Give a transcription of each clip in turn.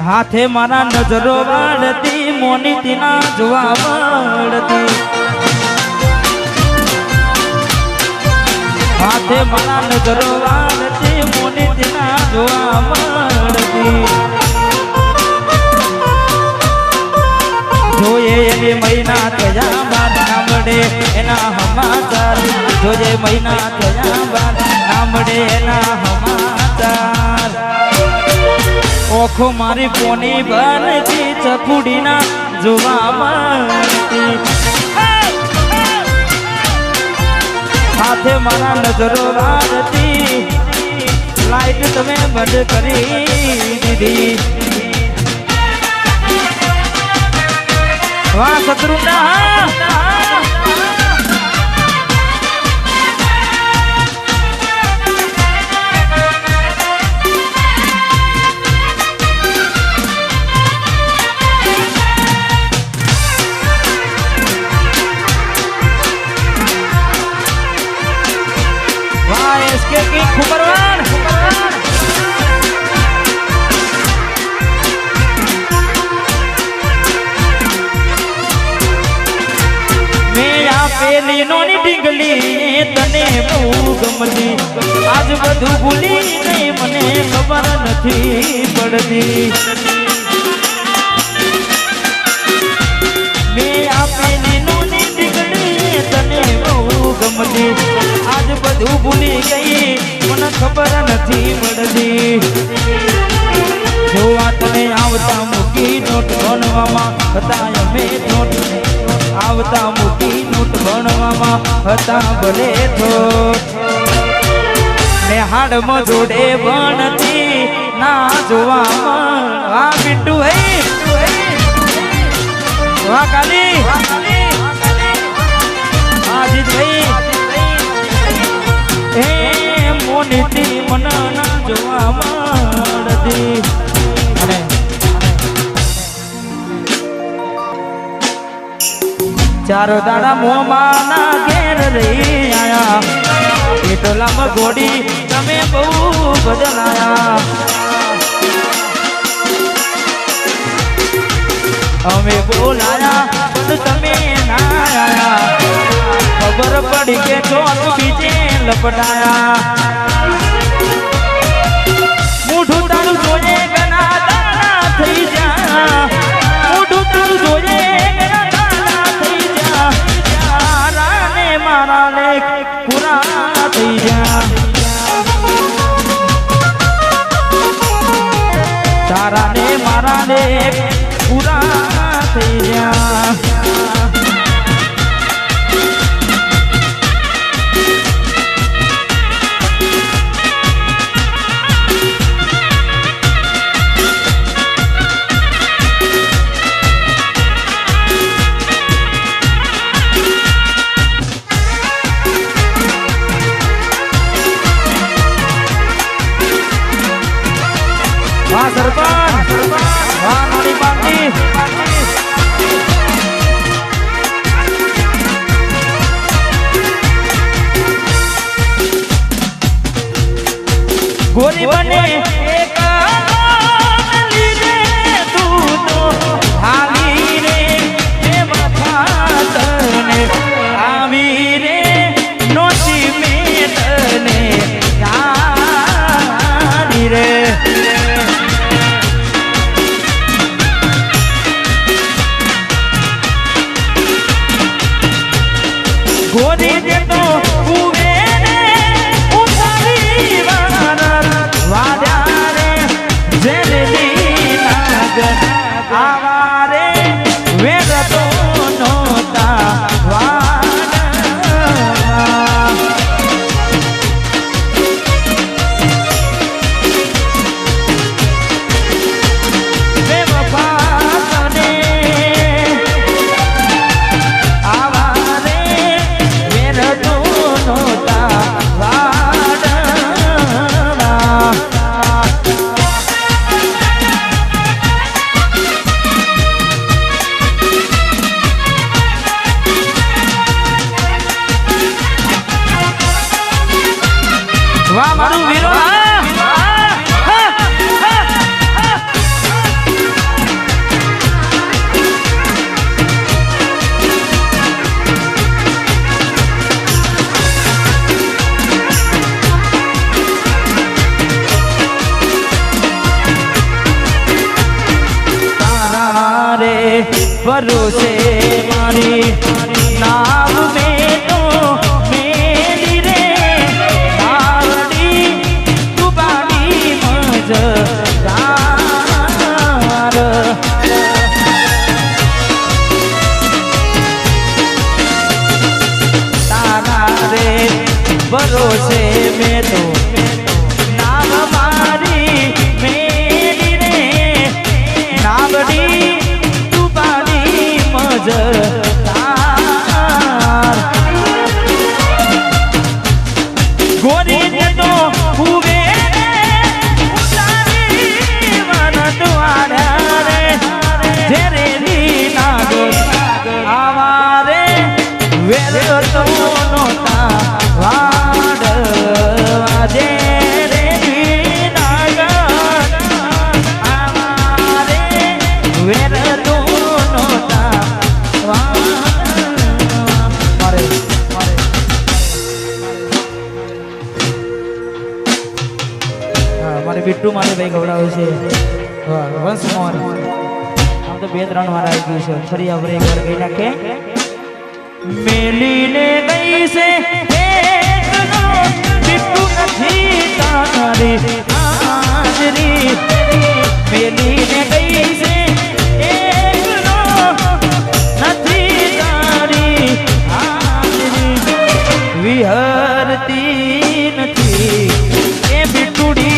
હાથે મારા નજરો વાળતી મોની ના જોવા મળતી હાથે મારા નજરો વાળતી મોની ના જોવા મળતી જોઈએ એવી મહિના થયા બાદ ના મળે એના સમાચાર જોઈએ મહિના થયા બાદ ના મળે એના સમાચાર ઓખો મારી કોની બનતી ચકુડી ના જોવા મળતી સાથે મારા નજરો વાળતી લાઈટ તમે બંધ કરી દીધી વાહ શત્રુના इसके की खुबरवान मैं आ पेली नोनी ढींगली तने बहू गमती आज बधु भूली नहीं मने खबर नहीं पड़ती मैं आ पेली नोनी ढींगली तने बहू गमती आज બધું ભૂલી ગઈ મને ખબર નથી પડતી જો આ તને આવતા મૂકી નોટ ભણવામાં હતા અમે નોટ આવતા મૂકી નોટ ભણવામાં હતા ભલે થોટ ને હાડમાં જોડે ભણતી ના જોવામાં આ બિટ્ટુ હે વાહ કાલી આજીત ભાઈ એ મોનીતી મન ના જોવા મળતી અને ચારો દાડા મોમાં ના ઘેર રહી આયા એટલામાં ઘોડી તમે બહુ બદલાયા અમે બોલાયા પણ તમે ના આયા ખબર પડી કે ચોક બીજે લપટાયા મોઢું તારું જોઈએ ગના દાણા થઈ જા મોઢું તારું જોઈએ ગના દાણા થઈ જા તારા ને મારા લેખ પૂરા થઈ જા તારા ને મારા લેખ પૂરા થઈ જા વાહ સરપંચ વાહ નોની પાર્ટી ગોરી બને એક લીધે તું તો આવી રે હે માથા તને આવી રે નોચી મેં તને જાની રે ગોરી દે તો ઉવે ને ઉતારી વાનર વાદ્યા ભરોસે મારી નાવ મેં તો મેલી રે આવડી ડૂબાડી મજદાર તારા રે ભરોસે મેં તો નાવ મારી મેલી રે નાવડી ગોરી ને તો હુવે વન દ્વારા રે જેરે નાગ આવા રે વેર તો નોતા વાડ વાજે રે નાગ આવા રે વેર તો बिट्टू मारे भाई गवड़ावे छे वंश मोहन आम तो 2-3 वार आई गई छे फरी अब एक बार कही नाखे मेली ने गई से एकनो बिट्टू नथी तारी हाजरी मेली ने गई से एकनो नथी तारी हाजरी विहरती नथी ए बिट्टूडी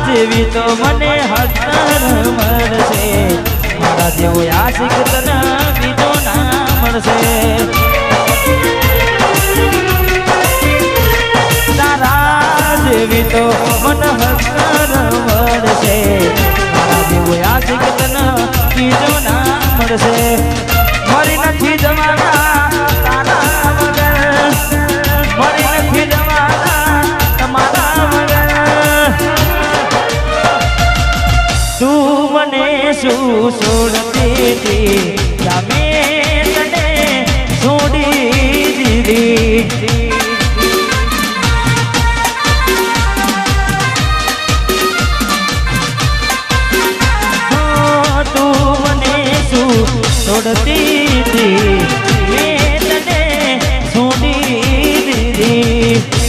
જેવી તો મને હતર મળશે મારા જેવો આશિક તને બીજો ના મળશે તારા જેવી તો મને હતર મળશે મારા જેવો આશિક તને બીજો ના મળશે મરી નથી જવાના તારા વગર મરી નથી જવાના તમારા વગર તું મને શું છોડતી તમે તને છોડી દીધી તું મને શું છોડતી મેં તને છોડી દીધી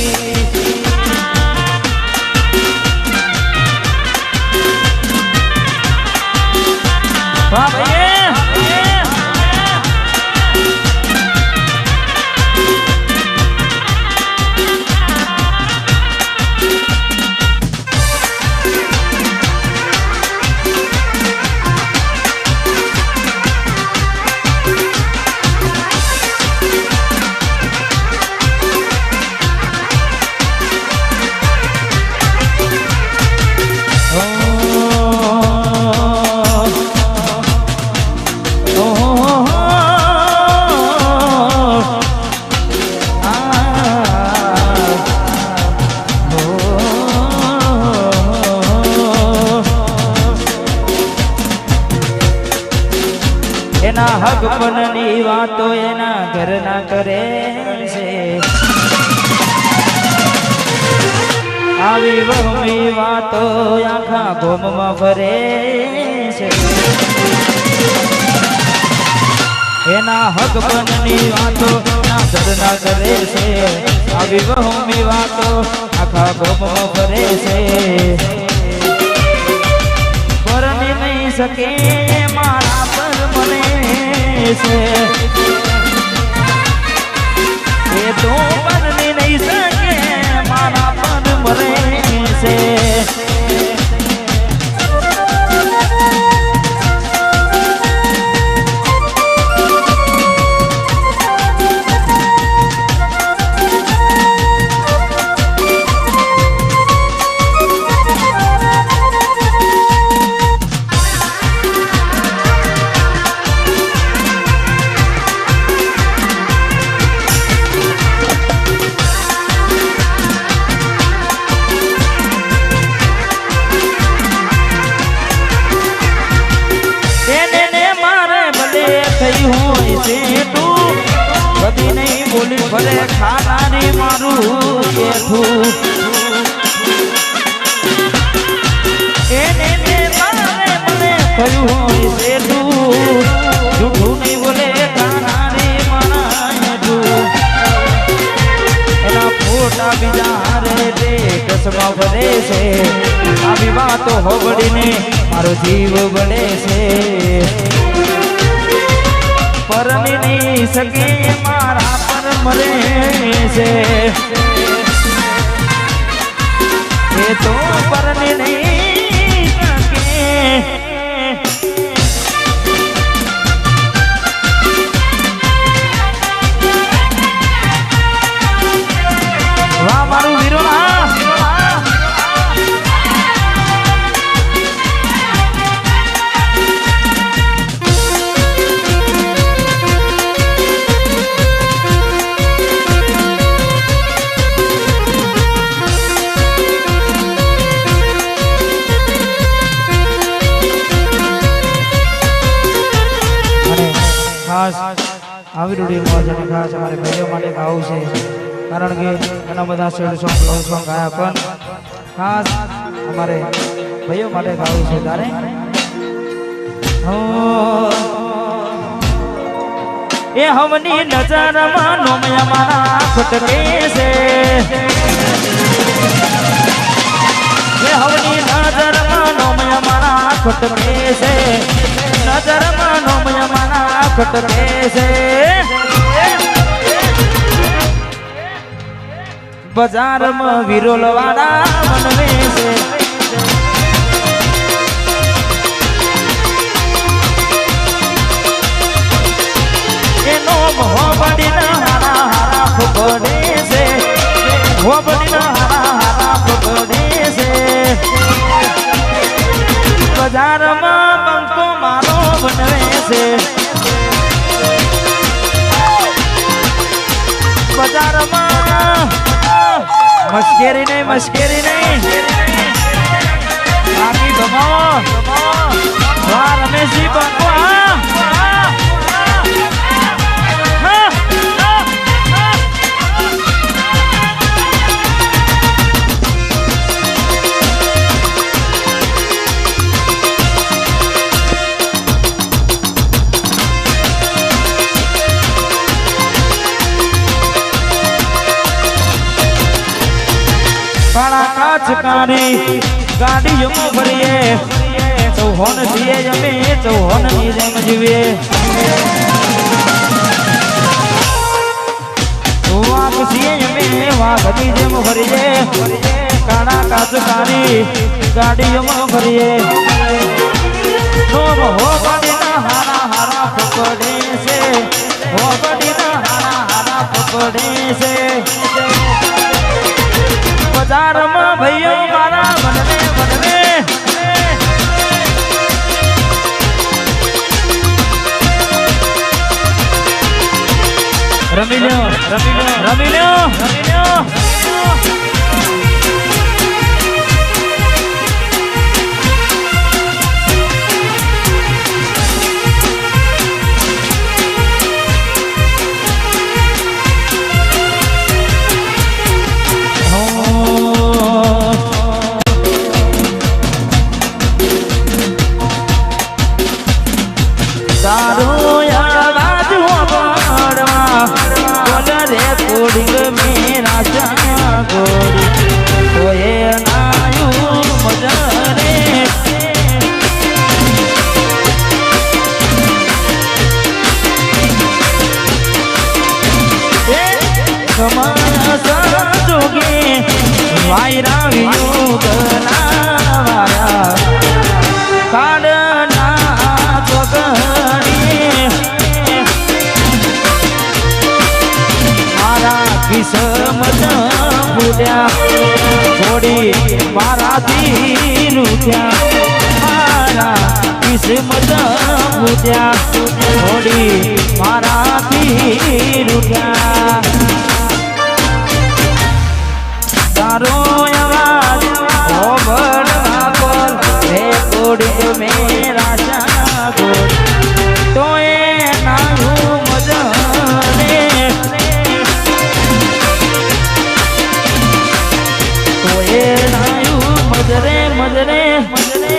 એના હકપણની વાતો એના ઘરના કરે છે આવી વહમી વાતો આખા ગોમમાં ફરે છે એના હક બનની વાતો ના ધરના કરે છે આવી વહમી વાતો આખા ગોમમાં ફરે છે પરણી નહીં શકે મારા પર મને છે એ તો પરણી નહીં શકે મારા પર મને છે ભલે ખાનારી મારું કેઠું એને મારે મને થયું હોય સેઠું જૂઠું નહીં બોલે ખાનારી મારા હેઠું એના ફોટા બીજા રે કસમાં ભરે છે આવી વાતો હોબડીને મારો જીવ બળે છે પરણી નહીં શકે મારા પર મરે છે એ તો પરણી નહીં શકે વાહ મારું વીરોના આવી રૂડી મોજ અને ખાસ અમારે ભાઈઓ માટે ગાવું છે કારણ કે ઘણા બધા સેડ સોંગ લવ સોંગ ગાયા પણ ખાસ અમારે ભાઈઓ માટે ગાવું છે તારે એ હમની નજરમાં નોમયા મારા ખટકે છે એ હમની નજરમાં નોમયા મારા ખટકે છે નજરમાં નોમયા મારા ખટકે છે બજારમાં વિરોલ વાળા મનવે છે એનો હોબડીના હારા હારા ફોડે છે હોબડીના હારા હારા ફોડે છે બજારમાં બંકો મારો બનવે છે બજારમાં મશ્કેરી નહીં બાકી ગમાવો વાહ રમેશજી બંકો કાચકારી ગાડીઓમાં ભરીએ ચૌહોન છીએ જમે ચૌહોન ની જેમ જીવીએ વાઘ છીએ જમે વાઘની જેમ ભરીએ કાળા કાચકારી ગાડીઓમાં ભરીએ નોમ હોબડીના હારા હારા પકડે છે હોબડીના હારા હારા પકડે છે બજારમાં ભાઈઓ મારા બનવે રમી લ્યો સમય જોગે વાયરા વિયુગના કાળના ચોગડી મારા કિસ્મત ફૂટ્યા થોડી મારાથી રૂઠ્યા મારા કિસ્મત ફૂટ્યા થોડી મારાથી રૂઠ્યા તારો અવાજ ઓબળવા કોલ હે કોડી મેરા સાગર તો એ નાનું મજને તો એ નાયું મજરે મજરે મજરે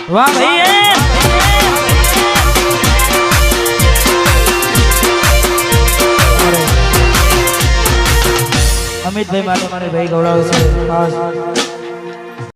વાહ ભાઈ અમિતભાઈ માટે મારે ભાઈ ગૌરવ છે ખાસ